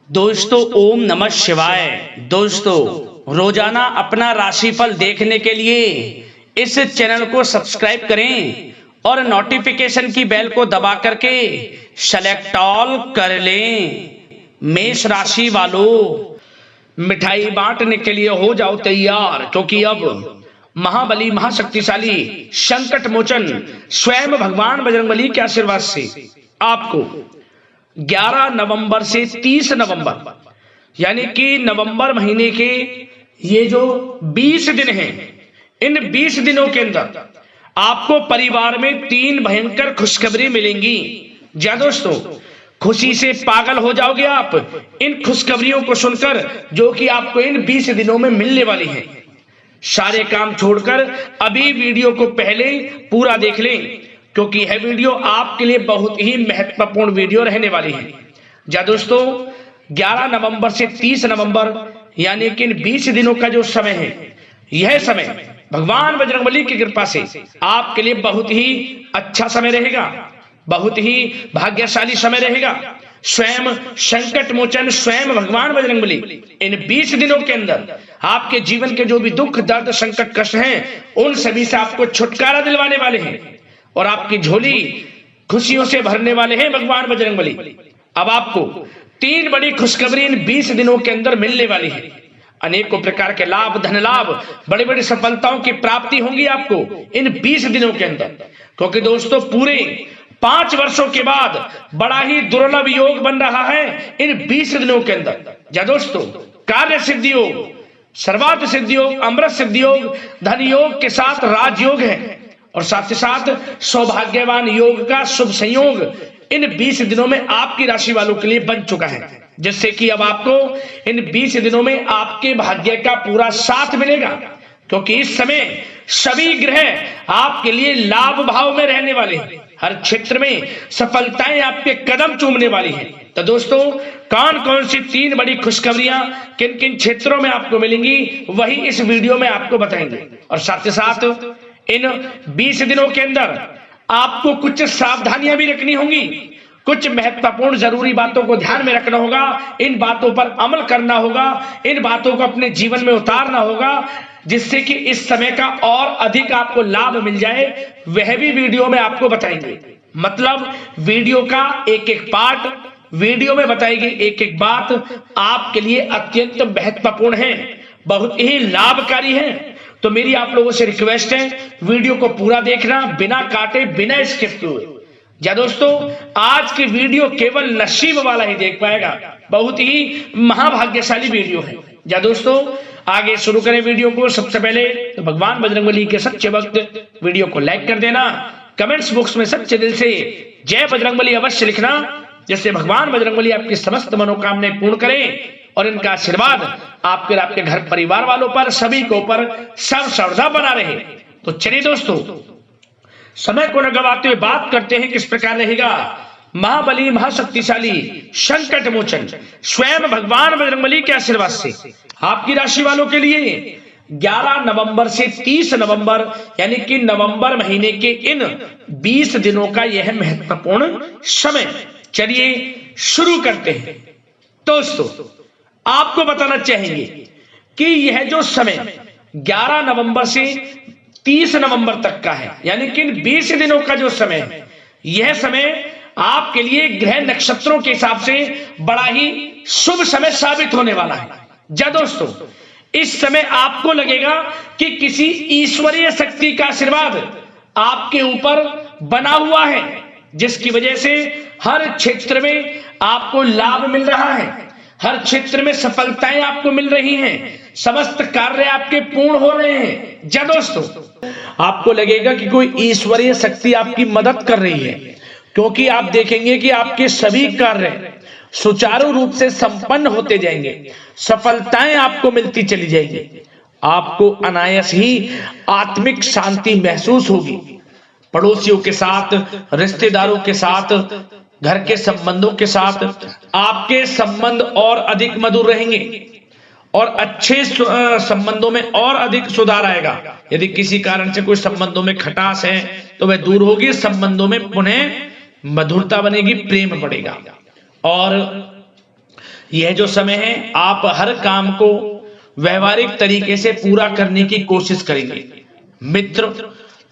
दोस्तों ओम नमः शिवाय। दोस्तों रोजाना अपना राशिफल देखने के लिए इस चैनल को सब्सक्राइब करें और नोटिफिकेशन की बेल को दबा करके सेलेक्ट ऑल कर लें। मेष राशि वालों, मिठाई बांटने के लिए हो जाओ तैयार, क्योंकि अब महाबली महाशक्तिशाली संकट मोचन स्वयं भगवान बजरंगबली के आशीर्वाद से आपको 11 नवंबर से 30 नवंबर यानी कि नवंबर महीने के ये जो 20 दिन हैं, इन 20 दिनों के अंदर आपको परिवार में 3 भयंकर खुशखबरी मिलेंगी। जा दोस्तों, खुशी से पागल हो जाओगे आप इन खुशखबरियों को सुनकर, जो कि आपको इन 20 दिनों में मिलने वाली हैं। सारे काम छोड़कर अभी वीडियो को पहले पूरा देख लें, क्योंकि यह वीडियो आपके लिए बहुत ही महत्वपूर्ण वीडियो रहने वाली है। जा दोस्तों, 11 नवंबर से 30 नवंबर यानी कि इन 20 दिनों का जो समय है, यह समय भगवान बजरंगबली की कृपा से आपके लिए बहुत ही अच्छा समय रहेगा, बहुत ही भाग्यशाली समय रहेगा। स्वयं संकट मोचन स्वयं भगवान बजरंगबली इन 20 दिनों के अंदर आपके जीवन के जो भी दुख दर्द संकट कष्ट हैं, उन सभी से आपको छुटकारा दिलवाने वाले हैं और आपकी झोली खुशियों से भरने वाले हैं भगवान बजरंगबली। अब आपको 3 बड़ी खुशखबरी इन 20 दिनों के अंदर मिलने वाली है। अनेकों प्रकार के लाभ, धन लाभ, बड़ी बड़ी सफलताओं की प्राप्ति होंगी आपको इन 20 दिनों के अंदर, क्योंकि दोस्तों पूरे 5 वर्षों के बाद बड़ा ही दुर्लभ योग बन रहा है इन 20 दिनों के अंदर। जा दोस्तों, कार्य सिद्धि योग, सर्वार्थ सिद्धि योग, अमृत सिद्धि योग, धन योग के साथ राजयोग है और साथ ही साथ सौभाग्यवान योग का शुभ संयोग इन 20 दिनों में आपकी राशि वालों के लिए बन चुका है, जिससे कि अब आपको इन 20 दिनों में आपके भाग्य का पूरा साथ मिलेगा, क्योंकि इस समय सभी ग्रह आपके लिए लाभ भाव में रहने वाले हैं। हर क्षेत्र में सफलताएं आपके कदम चूमने वाली हैं। तो दोस्तों, कौन कौन सी 3 बड़ी खुशखबरियां किन किन क्षेत्रों में आपको मिलेंगी, वही इस वीडियो में आपको बताएंगे। और साथ ही साथ इन 20 दिनों के अंदर आपको कुछ सावधानियां भी रखनी होंगी, कुछ महत्वपूर्ण जरूरी बातों को ध्यान में रखना होगा, इन बातों पर अमल करना होगा, इन बातों को अपने जीवन में उतारना होगा, जिससे कि इस समय का और अधिक आपको लाभ मिल जाए। वह भी वीडियो में आपको बताएंगे। मतलब वीडियो का एक एक पार्ट, वीडियो में बताई गई एक एक बात आपके लिए अत्यंत महत्वपूर्ण है, बहुत ही लाभकारी है। तो मेरी आप लोगों से रिक्वेस्ट है, वीडियो को पूरा देखना, बिना काटे बिना स्किप किए। जा दोस्तों, आज की वीडियो केवल नसीब वाला ही देख पाएगा, बहुत ही महाभाग्यशाली वीडियो है। जा दोस्तों, आगे शुरू करें वीडियो को। सबसे पहले तो भगवान बजरंगबली के सच्चे भक्त वीडियो को लाइक कर देना, कमेंट्स बॉक्स में सच्चे दिल से जय बजरंगबली अवश्य लिखना, जिससे भगवान बजरंगबली आपकी समस्त मनोकामनाएं पूर्ण करें और इनका आशीर्वाद आपके आपके घर परिवार वालों पर, सभी को ऊपर सर्वदा बना रहे। तो चलिए दोस्तों, समय को न गवाते हुए बात करते हैं किस प्रकार रहेगा महाबली महाशक्तिशाली संकट मोचन स्वयं भगवान बजरंगबली के आशीर्वाद से आपकी राशि वालों के लिए 11 नवंबर से 30 नवंबर यानी कि नवंबर महीने के इन 20 दिनों का यह महत्वपूर्ण समय। चलिए शुरू करते हैं। दोस्तों, आपको बताना चाहेंगे कि यह जो समय 11 नवंबर से 30 नवंबर तक का है, यानी कि 20 दिनों का जो समय है, यह समय आपके लिए ग्रह नक्षत्रों के हिसाब से बड़ा ही शुभ समय साबित होने वाला है। जा दोस्तों, इस समय आपको लगेगा कि किसी ईश्वरीय शक्ति का आशीर्वाद आपके ऊपर बना हुआ है, जिसकी वजह से हर क्षेत्र में आपको लाभ मिल रहा है, हर क्षेत्र में सफलताएं आपको मिल रही हैं, समस्त कार्य आपके पूर्ण हो रहे हैं। जा दोस्तों, आपको लगेगा कि कोई ईश्वरीय शक्ति आपकी मदद कर रही है, क्योंकि आप देखेंगे कि आपके सभी कार्य सुचारू रूप से संपन्न होते जाएंगे, सफलताएं आपको मिलती चली जाएंगी, आपको अनायास ही आत्मिक शांति महसूस होगी। पड़ोसियों के साथ, रिश्तेदारों के साथ, घर के संबंधों के साथ आपके संबंध और अधिक मधुर रहेंगे और अच्छे संबंधों में और अधिक सुधार आएगा। यदि किसी कारण से कोई संबंधों में खटास है तो वह दूर होगी, संबंधों में पुनः मधुरता बनेगी, प्रेम बढ़ेगा। और यह जो समय है आप हर काम को व्यवहारिक तरीके से पूरा करने की कोशिश करेंगे। मित्र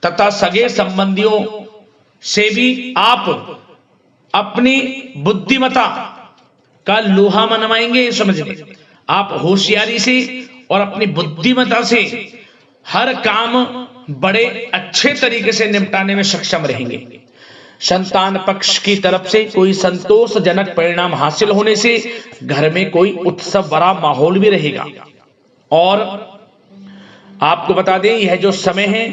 तथा सगे संबंधियों से भी आप अपनी बुद्धिमत्ता का लोहा मनवाएंगे। समझिए, आप होशियारी से और अपनी बुद्धिमत्ता से हर काम बड़े अच्छे तरीके से निपटाने में सक्षम रहेंगे। संतान पक्ष की तरफ से कोई संतोषजनक परिणाम हासिल होने से घर में कोई उत्सव भरा माहौल भी रहेगा। और आपको बता दें, यह जो समय है,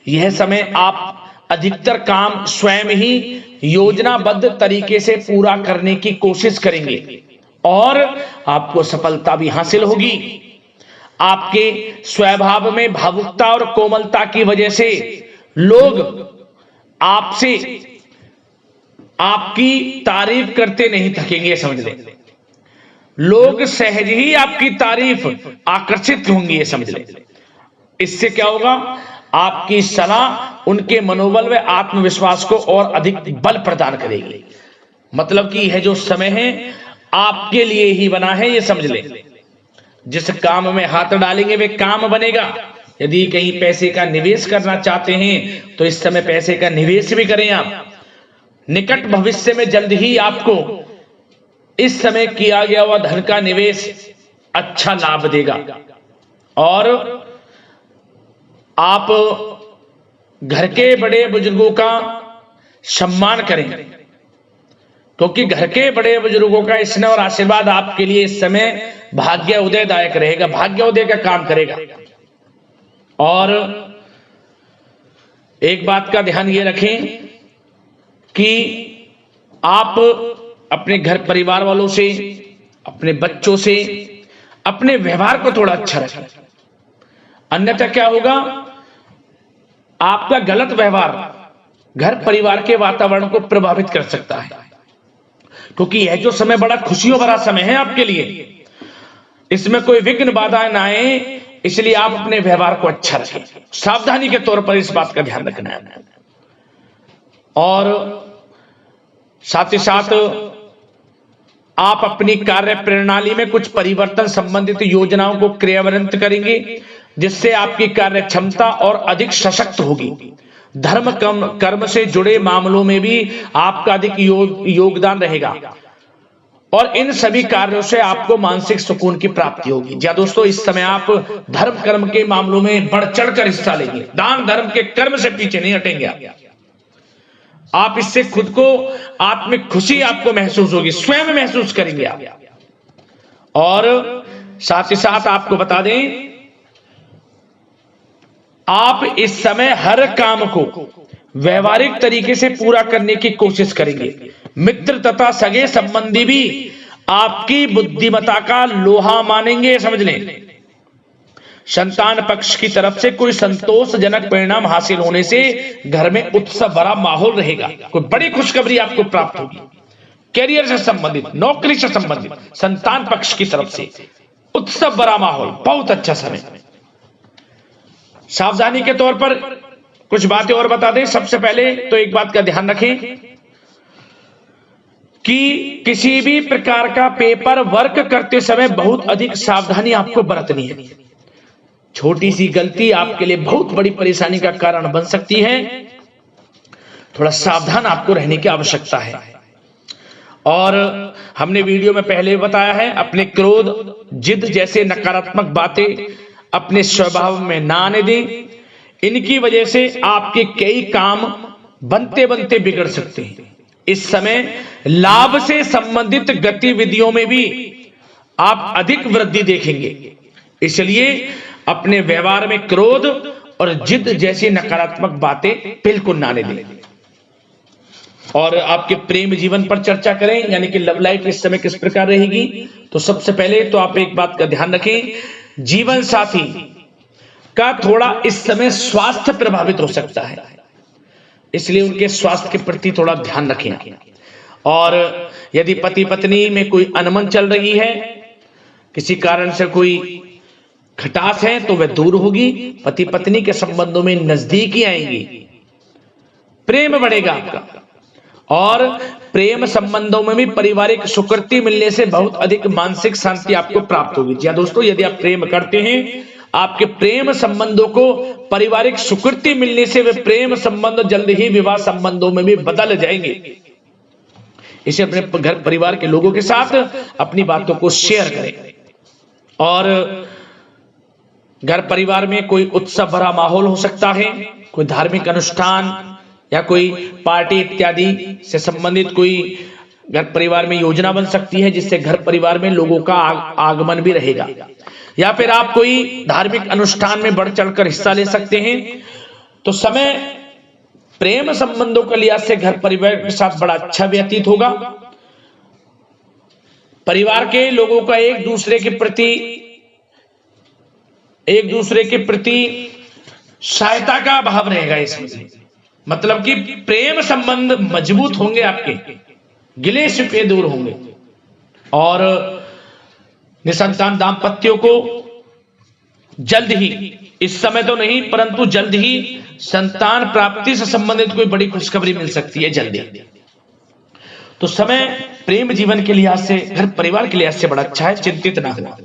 यह समय आप अधिकतर काम स्वयं ही योजनाबद्ध तरीके से पूरा करने की कोशिश करेंगे और आपको सफलता भी हासिल होगी। आपके स्वभाव में भावुकता और कोमलता की वजह से लोग आपसे आपकी तारीफ करते नहीं थकेंगे। समझ लें, लोग सहज ही आपकी तारीफ आकर्षित होंगी, ये समझ लें। इससे क्या होगा, आपकी सलाह उनके मनोबल व आत्मविश्वास को और अधिक बल प्रदान करेगी। मतलब कि यह जो समय है आपके लिए ही बना है, ये समझ लें। जिस काम में हाथ डालेंगे वे काम बनेगा। यदि कहीं पैसे का निवेश करना चाहते हैं तो इस समय पैसे का निवेश भी करें आप। निकट भविष्य में जल्द ही आपको इस समय किया गया हुआ धन का निवेश अच्छा लाभ देगा। और आप घर के बड़े बुजुर्गों का सम्मान करें, क्योंकि घर के बड़े बुजुर्गों का स्नेह और आशीर्वाद आपके लिए इस समय भाग्य उदयदायक रहेगा, भाग्य उदय का काम करेगा। और एक बात का ध्यान ये रखें कि आप अपने घर परिवार वालों से, अपने बच्चों से अपने व्यवहार को थोड़ा अच्छा रखें। अन्यथा क्या होगा, आपका गलत व्यवहार घर परिवार के वातावरण को प्रभावित कर सकता है। क्योंकि यह जो समय बड़ा खुशियों भरा समय है आपके लिए, इसमें कोई विघ्न बाधाएं ना आए, इसलिए आप अपने व्यवहार को अच्छा रखें। सावधानी के तौर पर इस बात का ध्यान रखना है। और साथ ही साथ आप अपनी कार्य प्रणाली में कुछ परिवर्तन संबंधित योजनाओं को क्रियान्वित करेंगे, जिससे आपकी कार्य क्षमता और अधिक सशक्त होगी। धर्म कर्म से जुड़े मामलों में भी आपका अधिक योगदान रहेगा और इन सभी कार्यों से आपको मानसिक सुकून की प्राप्ति होगी। जी दोस्तों, इस समय आप धर्म कर्म के मामलों में बढ़ चढ़कर हिस्सा लेंगे। दान धर्म के कर्म से पीछे नहीं हटेंगे आप। इससे खुद को आत्मिक खुशी आपको महसूस होगी, स्वयं महसूस करेंगे आप। और साथ ही साथ आपको बता दें, आप इस समय हर काम को व्यवहारिक तरीके से पूरा करने की कोशिश करेंगे। मित्र तथा सगे संबंधी भी आपकी बुद्धिमत्ता का लोहा मानेंगे। समझ लें, संतान पक्ष की तरफ से कोई संतोषजनक परिणाम हासिल होने से घर में उत्सव भरा माहौल रहेगा। कोई बड़ी खुशखबरी आपको प्राप्त होगी। कैरियर से संबंधित, नौकरी से संबंधित, संतान पक्ष की तरफ से उत्सव भरा माहौल, बहुत अच्छा समय। सावधानी के तौर पर कुछ बातें और बता दें। सबसे पहले तो एक बात का ध्यान रखें कि किसी भी प्रकार का पेपर वर्क करते समय बहुत अधिक सावधानी आपको बरतनी है। छोटी सी गलती आपके लिए बहुत बड़ी परेशानी का कारण बन सकती है। थोड़ा सावधान आपको रहने की आवश्यकता है। और हमने वीडियो में पहले बताया है, अपने क्रोध, जिद जैसे नकारात्मक बातें अपने स्वभाव में ना आने दें। इनकी वजह से आपके कई काम बनते बनते बिगड़ सकते हैं। इस समय लाभ से संबंधित गतिविधियों में भी आप अधिक वृद्धि देखेंगे, इसलिए अपने व्यवहार में क्रोध और जिद जैसी नकारात्मक बातें बिल्कुल ना आने दें। और आपके प्रेम जीवन पर चर्चा करें, यानी कि लव लाइफ इस समय किस प्रकार रहेगी। तो सबसे पहले तो आप एक बात का ध्यान रखें, जीवन साथी का थोड़ा इस समय स्वास्थ्य प्रभावित हो सकता है, इसलिए उनके स्वास्थ्य के प्रति थोड़ा ध्यान रखें। और यदि पति पत्नी में कोई अनबन चल रही है, किसी कारण से कोई खटास है, तो वह दूर होगी। पति पत्नी के संबंधों में नजदीकी आएंगी, प्रेम बढ़ेगा आपका। और प्रेम संबंधों में भी पारिवारिक स्वीकृति मिलने से बहुत अधिक मानसिक शांति आपको प्राप्त होगी। जी हाँ दोस्तों, यदि आप प्रेम करते हैं, आपके प्रेम संबंधों को पारिवारिक स्वीकृति मिलने से वे प्रेम संबंध जल्द ही विवाह संबंधों में भी बदल जाएंगे। इसे अपने घर परिवार के लोगों के साथ अपनी बातों को शेयर करें। और घर परिवार में कोई उत्सव भरा माहौल हो सकता है, कोई धार्मिक अनुष्ठान या कोई पार्टी इत्यादि से संबंधित कोई घर परिवार में योजना बन सकती है, जिससे घर परिवार में लोगों का आगमन भी रहेगा। या फिर आप कोई धार्मिक अनुष्ठान में बढ़ चढ़कर हिस्सा ले सकते हैं। तो समय प्रेम संबंधों के लिहाज से घर परिवार के साथ बड़ा अच्छा व्यतीत होगा। परिवार के लोगों का एक दूसरे के प्रति सहायता का भाव रहेगा इसमें, मतलब कि प्रेम संबंध मजबूत होंगे, आपके गिले शिकवे दूर होंगे। और निसंतान दाम्पत्यों को जल्द ही, इस समय तो नहीं परंतु जल्द ही संतान प्राप्ति से संबंधित कोई बड़ी खुशखबरी मिल सकती है जल्दी। तो समय प्रेम जीवन के लिहाज से, घर परिवार के लिहाज से बड़ा अच्छा है, चिंतित ना हो।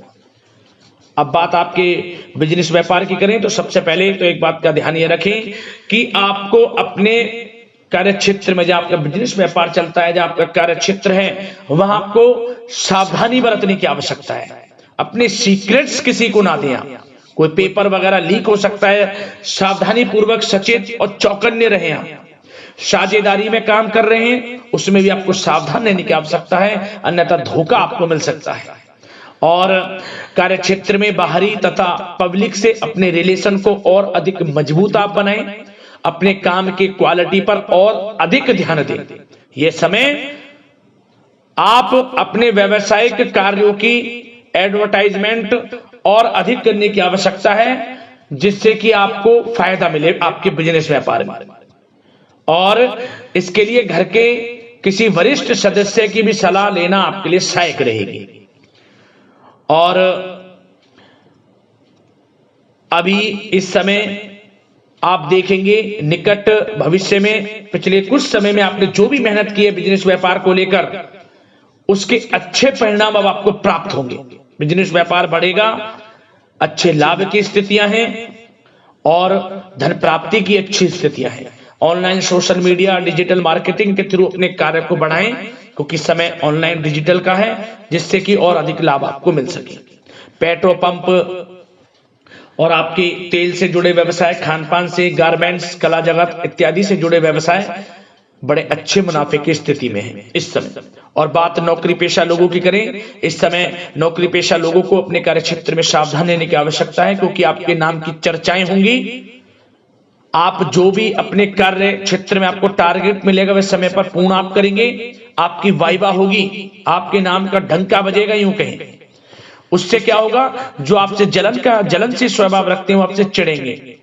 अब बात आपके बिजनेस व्यापार की करें तो सबसे पहले तो एक बात का ध्यान ये रखें कि आपको अपने कार्य क्षेत्र में, जहां आपका बिजनेस व्यापार चलता है, जहां आपका कार्य क्षेत्र है, वहां आपको सावधानी बरतने की आवश्यकता है। अपने सीक्रेट्स किसी को ना दें। कोई पेपर वगैरह लीक हो सकता है, सावधानी पूर्वक सचेत और चौकन्ने रहें। आप साझेदारी में काम कर रहे हैं, उसमें भी आपको सावधान रहने की आवश्यकता है, अन्यथा धोखा आपको मिल सकता है। और कार्य क्षेत्र में बाहरी तथा पब्लिक से अपने रिलेशन को और अधिक मजबूत आप बनाएं। अपने काम की क्वालिटी पर और अधिक ध्यान दें। यह समय आप अपने व्यावसायिक कार्यों की एडवर्टाइजमेंट और अधिक करने की आवश्यकता है, जिससे कि आपको फायदा मिले आपके बिजनेस व्यापार में। और इसके लिए घर के किसी वरिष्ठ सदस्य की भी सलाह लेना आपके लिए सहायक रहेगी। और अभी इस समय आप देखेंगे निकट भविष्य में, पिछले कुछ समय में आपने जो भी मेहनत की है बिजनेस व्यापार को लेकर, उसके अच्छे परिणाम अब आपको प्राप्त होंगे। बिजनेस व्यापार बढ़ेगा, अच्छे लाभ की स्थितियां हैं और धन प्राप्ति की अच्छी स्थितियां हैं। Online social media digital marketing के थ्रू अपने कार्य को बढ़ाएं, क्योंकि समय ऑनलाइन डिजिटल का है, जिससे कि और अधिक लाभ आपको मिल सके। पेट्रोल पंप और आपके तेल से जुड़े व्यवसाय, खान पान से, गारमेंट्स, कला जगत इत्यादि से जुड़े व्यवसाय बड़े अच्छे मुनाफे की स्थिति में है इस समय। और बात नौकरी पेशा लोगों की करें, इस समय नौकरी पेशा लोगों को अपने कार्य क्षेत्र में सावधान रहने की आवश्यकता है, क्योंकि आपके नाम की चर्चाएं होंगी। आप जो भी अपने कार्य क्षेत्र में आपको टारगेट मिलेगा वह समय पर पूर्ण आप करेंगे। आपकी वाइवा होगी, आपके नाम का डंका बजेगा, यूं कहें। उससे क्या होगा, जो आपसे जलनशील स्वभाव रखते हैं वो आपसे चिढ़ेंगे,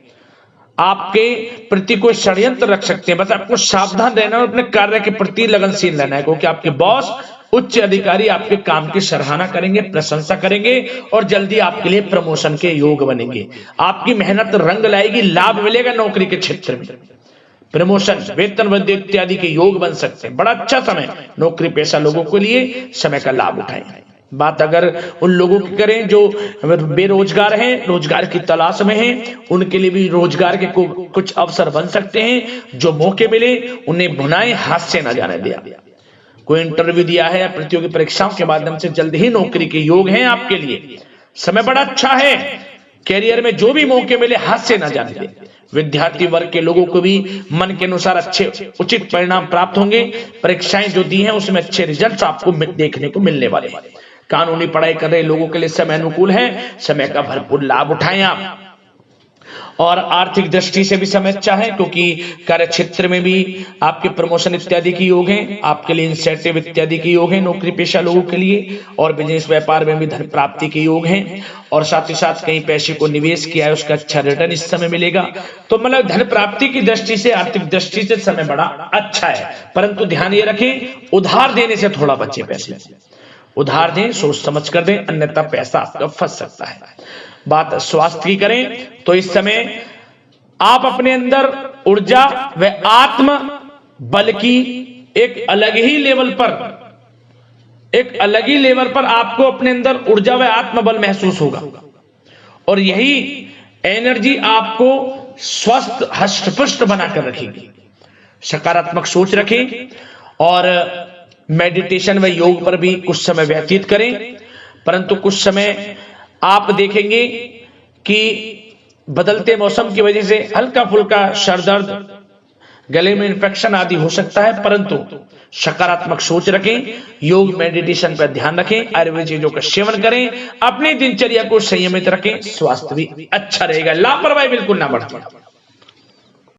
आपके प्रति कोई षड्यंत्र रख सकते हैं। बस आपको सावधान रहना और अपने कार्य के प्रति लगनशील रहना है, क्योंकि आपके बॉस, उच्च अधिकारी आपके काम की सराहना करेंगे, प्रशंसा करेंगे और जल्दी आपके लिए प्रमोशन के योग बनेंगे। आपकी मेहनत रंग लाएगी, लाभ मिलेगा नौकरी के क्षेत्र में, प्रमोशन, वेतन वृद्धि इत्यादि के योग बन सकते हैं। बड़ा अच्छा समय नौकरी पेशा लोगों के लिए, समय का लाभ उठाएं। बात अगर उन लोगों की करें जो बेरोजगार हैं, रोजगार की तलाश में हैं, उनके लिए भी रोजगार के कुछ अवसर बन सकते हैं। जो मौके मिले उन्हें भुनाएं, हाथ से न जाने दिया। कोई इंटरव्यू दिया है या प्रतियोगी परीक्षाओं के माध्यम से जल्द ही नौकरी के योग हैं आपके लिए। समय बड़ा अच्छा है, कैरियर में जो भी मौके मिले हाथ से न जाने दें। विद्यार्थी वर्ग के लोगों को भी मन के अनुसार अच्छे उचित परिणाम प्राप्त होंगे। परीक्षाएं जो दी हैं उसमें अच्छे रिजल्ट आपको देखने को मिलने वाले हैं। कानूनी पढ़ाई कर रहे लोगों के लिए समय अनुकूल है, समय का भरपूर लाभ उठाएं आप। और आर्थिक दृष्टि से भी समय अच्छा है, क्योंकि कार्य क्षेत्र में भी आपके प्रमोशन इत्यादि के योग हैं, आपके लिए इंसेंटिव इत्यादि के योग हैं नौकरी पेशा लोगों के लिए। और बिजनेस व्यापार में भी धन प्राप्ति के योग हैं, और साथ ही साथ कहीं पैसे को निवेश किया है उसका अच्छा रिटर्न इस समय मिलेगा। तो मतलब धन प्राप्ति की दृष्टि से, आर्थिक दृष्टि से समय बड़ा अच्छा है। परंतु ध्यान ये रखें, उधार देने से थोड़ा बचे। पैसे उधार दें, सोच समझ कर दें, अन्यथा पैसा आपका फंस सकता है। बात स्वास्थ्य की करें तो इस समय आप अपने अंदर ऊर्जा व आत्म बल की एक अलग ही लेवल पर आपको अपने अंदर ऊर्जा व आत्मबल महसूस होगा और यही एनर्जी आपको स्वस्थ हष्ट-पुष्ट बनाकर रखेगी। सकारात्मक सोच रखें और मेडिटेशन व योग पर भी कुछ समय व्यतीत करें, परंतु कुछ समय आप देखेंगे कि बदलते मौसम की वजह से हल्का फुल्का सर दर्द, गले में इन्फेक्शन आदि हो सकता है, परंतु सकारात्मक सोच रखें, योग मेडिटेशन पर ध्यान रखें, आयुर्वेद चीजों का सेवन करें, अपनी दिनचर्या को संयमित रखें, स्वास्थ्य भी अच्छा रहेगा। लापरवाही बिल्कुल ना बरतें।